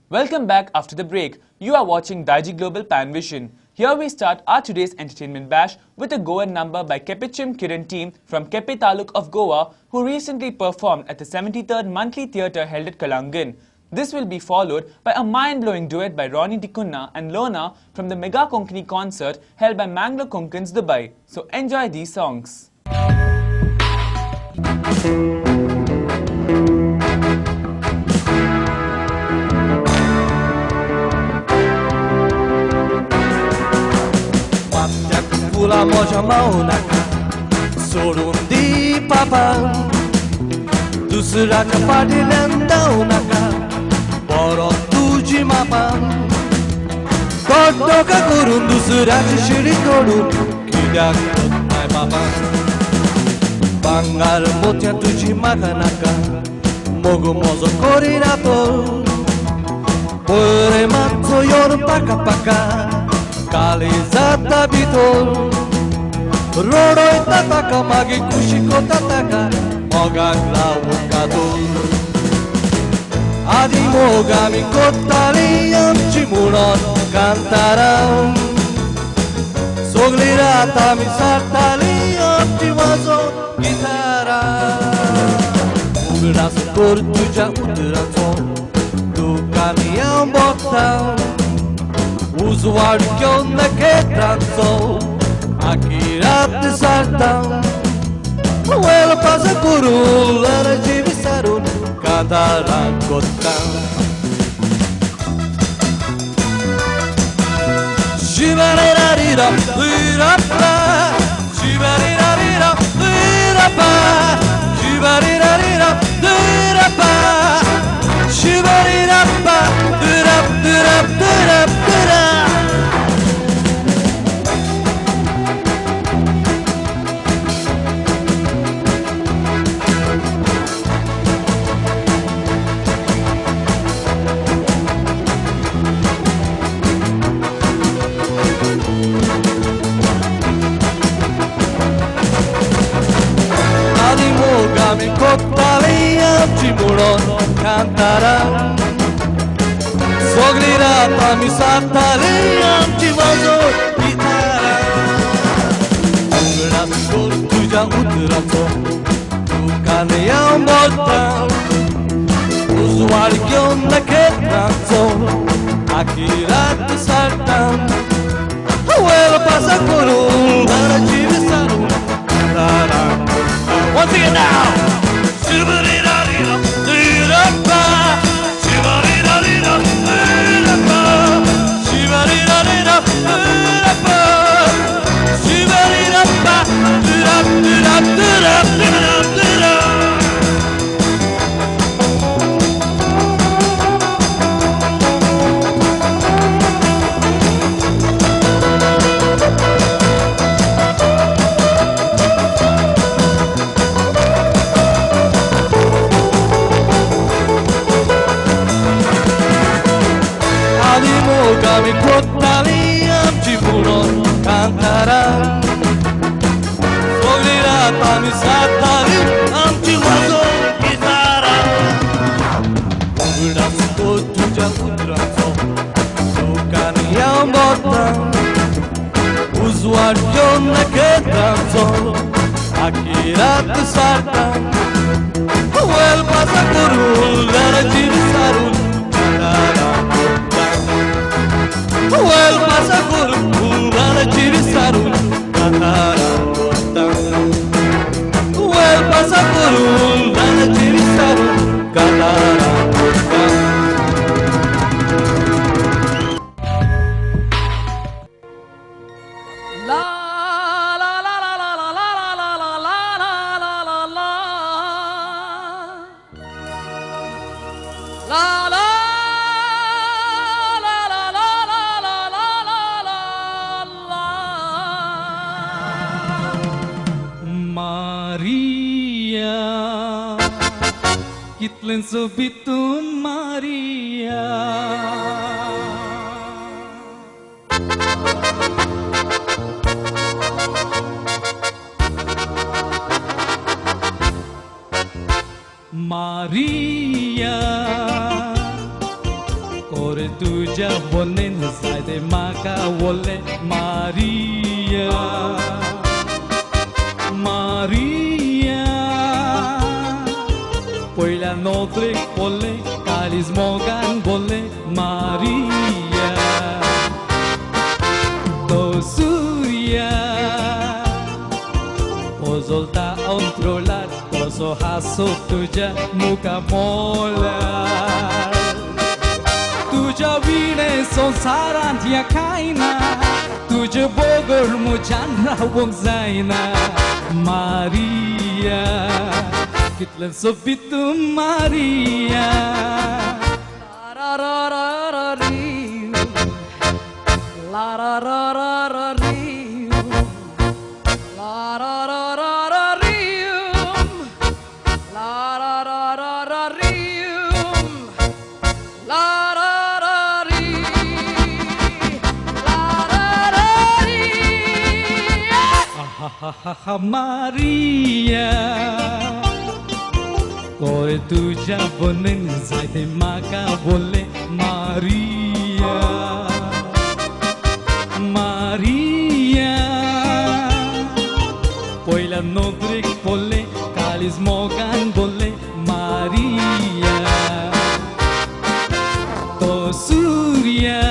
Welcome back after the break. You are watching Daiji Global Pan Vision. Here we start our today's entertainment bash with a Goan number by Kepichim Kiran team from Kepe Taluk of Goa, who recently performed at the 73rd Monthly Theatre held at Kalangan. This will be followed by a mind-blowing duet by Ronnie Dikunna and Lona from the Mega Konkani concert held by Mangalore Konkans, Dubai. So enjoy these songs. Pula moja maunaka sorun di papa dusra ka party landaunaka boro tuji mapa toka kurun dusra ki shiri korun kidak my papa bangal motya tuji makanaka mogo mozo korinato pore matzo yor paka paka Kalizata bitor Rodoi tataka magi kushiko tataka Moga glaukador Adi mogami kotali amchimuron cantaram Soglirata mi sartali amchimazo gitara Ugras kortuja utrato Dukaniam botam Usuário que tratou aqui de sartão ela passa por lara de visaru cantará cotão Shivarira virapa Shivarira virapa Shivarira virapa Shivarira virapa Kami kotalia chimuron cantará Soglirata mi satalia chimazo gitara Ugras kortuja utrato Dukaniam botam Usuário que tratou Akira de sartão Ela passa por lara de visaru cantará Once again now. Shivarira-rira, rira-pa. Shivarira-rira, rira-pa. Shivarira-rira, rira-pa. Shivarira-pa, rira-rira-rira-rira-rira. Kami kotaliam chimuron cantará Soglirata mi satali amchimazo gitara Ugras kortuja utrato Dukaniam botam Usuário que tratou Akira de sartão El passa por lara de visaru cantará El pasa por lara de visaru cantará El pasa por lara de visaru cantará La la la la la la la la la la la la la la Maria, kitlen sobitu Maria. Maria, तुझ्या बोनेन जायते म्हाका वोले मारिया मारिया पयल्या नोकरेक पोले काळीज मोगान बोले मारिया तो Surya pozolta controlar कसो हासो तुझ्या मुखा मोलार तुझ्या विणे संसारांत ह्या खायना तुझे बोगर मुझ्यान रावूंक जायना मारिया कितलें सोबीत तूं मारिया ला रा रा रा री ला रा रा रा रा री ला रा रा रा रा री ला रा रा रा रा री ला रा रा री ला रा रा री ha Maria Koi tuja bonen zaite maka bole Maria Maria Poila nodrik bole kalis mogan bole Maria To Surya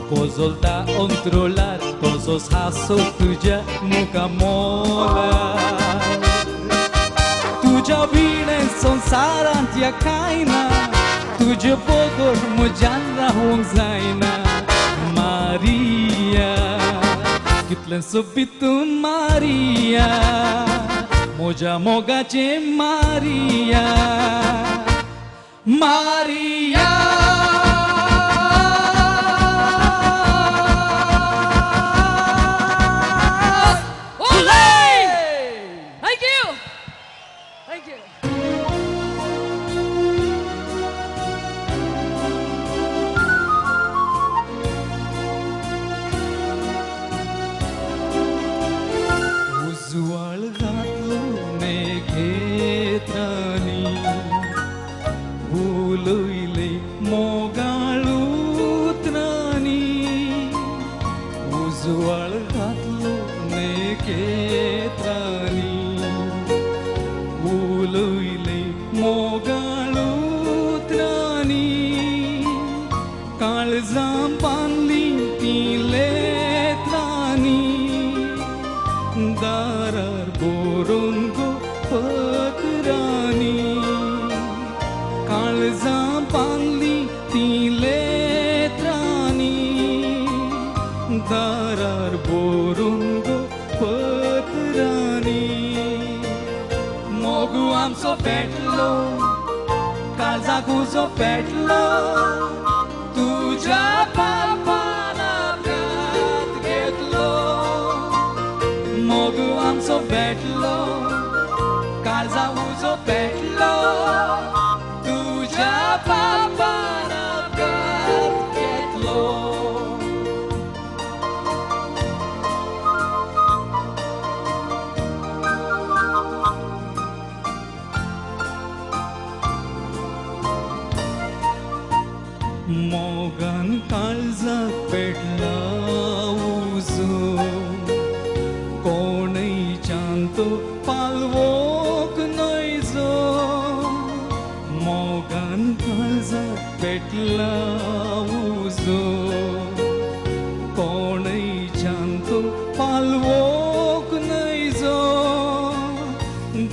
Pozolta controlar todos haso tuja muka mola Tuja vine संसारांत या खायना तुझे बगर मुझ्यान रावूंक जायना मारिया कितलें सोबीत तूं मारिया म्हज्या मोगाचें Maria Maria darar borongo patrani kalza panli tiletrani darar borongo patrani mogu amso petlo kalza kuso petlo tuja papana brat getlo mogu amso petlo kalza uso petlo tuja papana brat getlo मोगन काळजा पेटला उजो कोणीच्यान तो पालवोक नयजो मोगन काळजा पेटला उजो कोणीच्यान तो पालवोक नयजो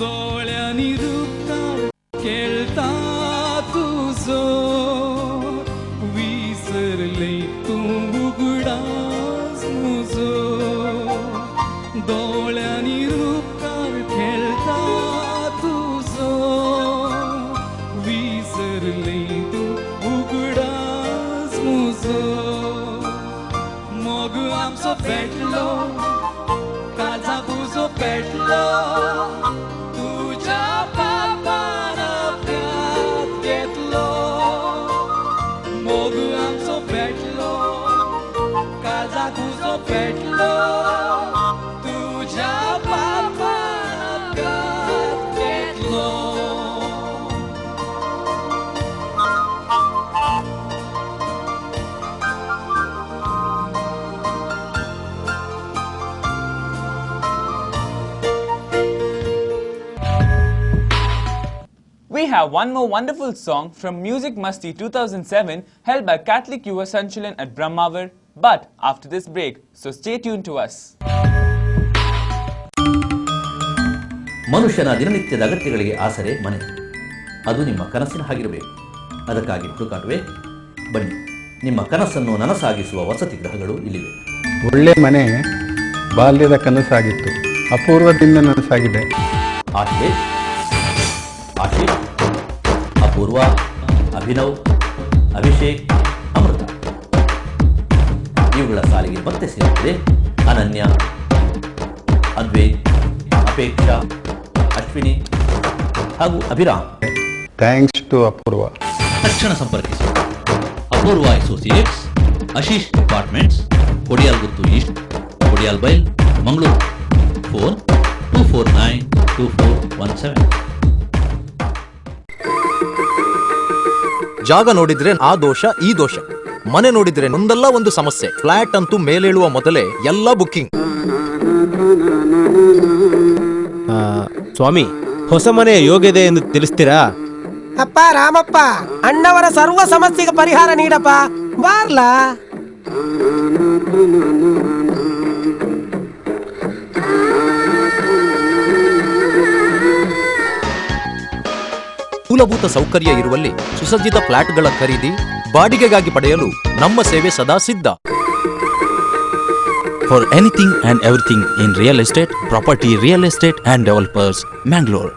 दोळ्यांनी रुपकार खेळता तुजो तूं उगडास मुजो दोळ्यांनी रूपकार खेळता तुजो विसरले तूं उगडास मुजो मोग आमचो पेटलो काळजा तुजो पेटलो तुज्या पापान अपघात घेतलो We have one more wonderful song from Music Masti 2007 held by Catholic Yuva Sanchalan at Brahmavar, but after this break, so stay tuned to us. ಮನುಷ್ಯನ ದಿನನಿತ್ಯದ ಅಗತ್ಯಗಳಿಗೆ ಆಸರೆ ಮನೆ. ಅದು ನಿಮ್ಮ ಕನಸಿನ ಹಾಗಿರಬೇಕು. ಅದಕ್ಕಾಗಿ ಹುಡುಕಾಟವೇ? ಬನ್ನಿ, ನಿಮ್ಮ ಕನಸನ್ನು ನನಸಾಗಿಸುವ ವಸತಿ ಗೃಹಗಳು ಇಲ್ಲಿವೆ. ಒಳ್ಳೆ ಮನೆ ಬಾಲ್ಯದ ಕನಸಾಗಿತ್ತು, ಅಪೂರ್ವದಿಂದ ನನಸಾಗಿದೆ. ಆಶೀಶ್, ಅಪೂರ್ವ, ಅಭಿನವ್, ಅಭಿಷೇಕ್, ಅಮೃತ ಇವುಗಳ ಸಾಲಿಗೆ ಮತ್ತೆ ಸೇರುತ್ತದೆ ಅನನ್ಯ, ಅದ್ವೈತ್, ಅಪೇಕ್ಷಾ, ಅಶ್ವಿನಿ ಹಾಗೂ ಅಭಿರಾಮ್. ಥ್ಯಾಂಕ್ಸ್ ಟು ಅಪೂರ್ವ. ತಕ್ಷಣ ಸಂಪರ್ಕಿಸಿ ಅಪೂರ್ವ ಅಸೋಸಿಯೇಟ್ಸ್, ಆಶೀಶ್ ಅಪಾರ್ಟ್ಮೆಂಟ್ಸ್, ಕೊಡಿಯಾಲ್ ಗುತ್ತು ಈಸ್ಟ್, ಕೊಡಿಯಾಲ್ ಬೈಲ್, ಮಂಗಳೂರು. ಫೋನ್ 2492417. ಜಾಗ ನೋಡಿದ್ರೆ ಆ ದೋಷ ಈ ದೋಷ, ಮನೆ ನೋಡಿದ್ರೆ ಒಂದಲ್ಲ ಒಂದು ಸಮಸ್ಯೆ. ಫ್ಲಾಟ್ ಅಂತೂ ಮೇಲೇಳುವ ಮೊದಲೇ ಎಲ್ಲ ಬುಕ್ಕಿಂಗ್. ಸ್ವಾಮಿ, ಹೊಸ ಮನೆಯ ಯೋಗ್ಯತೆ ಎಂದು ತಿಳಿಸ್ತೀರಾ? ಅಪ್ಪ ರಾಮಪ್ಪ, ಅಣ್ಣವರ ಸರ್ವ ಸಮಸ್ಯೆಗೆ ಪರಿಹಾರ ನೀಡಪ್ಪ, ಬಾರ್ಲಾ. ಮೂಲಭೂತ ಸೌಕರ್ಯ ಇರುವಲ್ಲಿ ಸುಸಜ್ಜಿತ ಫ್ಲಾಟ್ಗಳ ಖರೀದಿ, ಬಾಡಿಗೆಗಾಗಿ ಪಡೆಯಲು ನಮ್ಮ ಸೇವೆ ಸದಾ ಸಿದ್ಧ. For anything and everything in real estate, property, real estate and developers, Mangalore.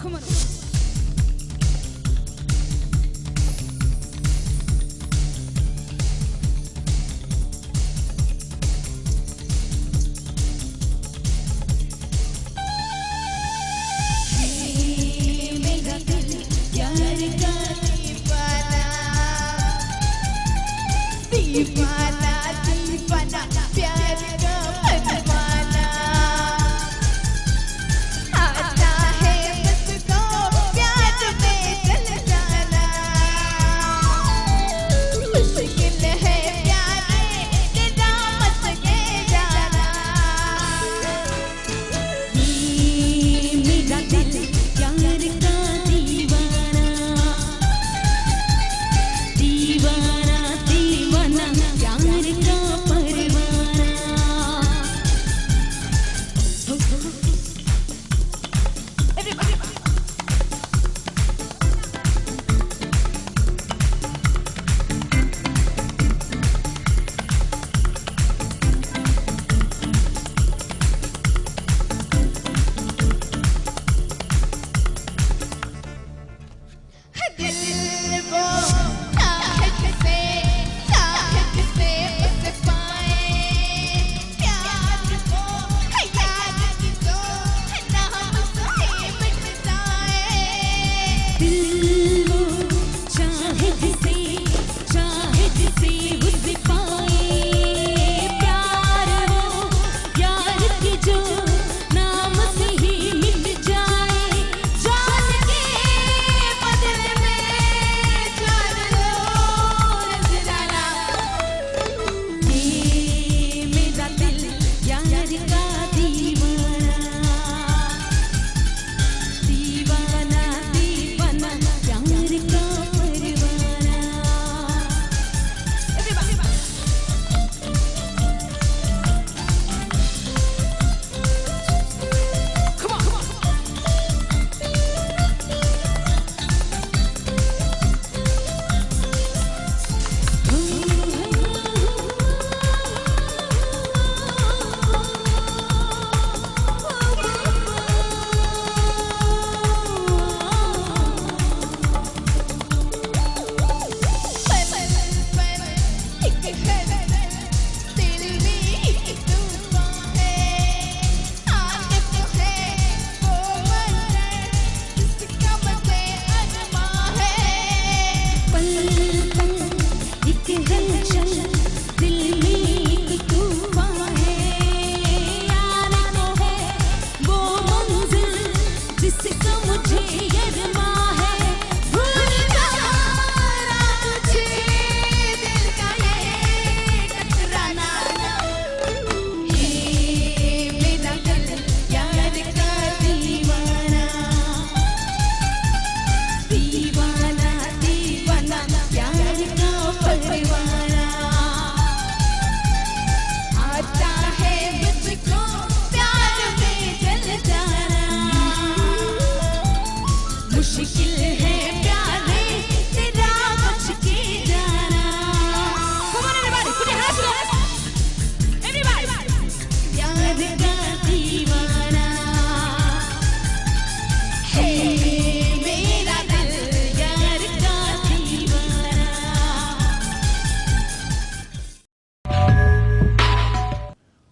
Come on.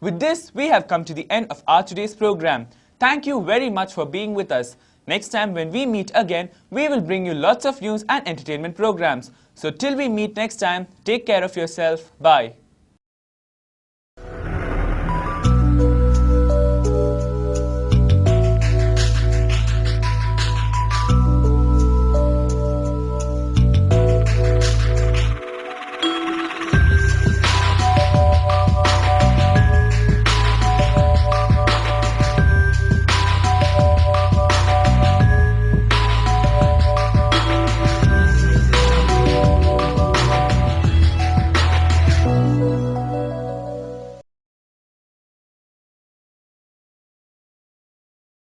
With this, we have come to the end of our today's program. Thank you very much for being with us. Next time when we meet again, we will bring you lots of news and entertainment programs. So till we meet next time, take care of yourself. Bye.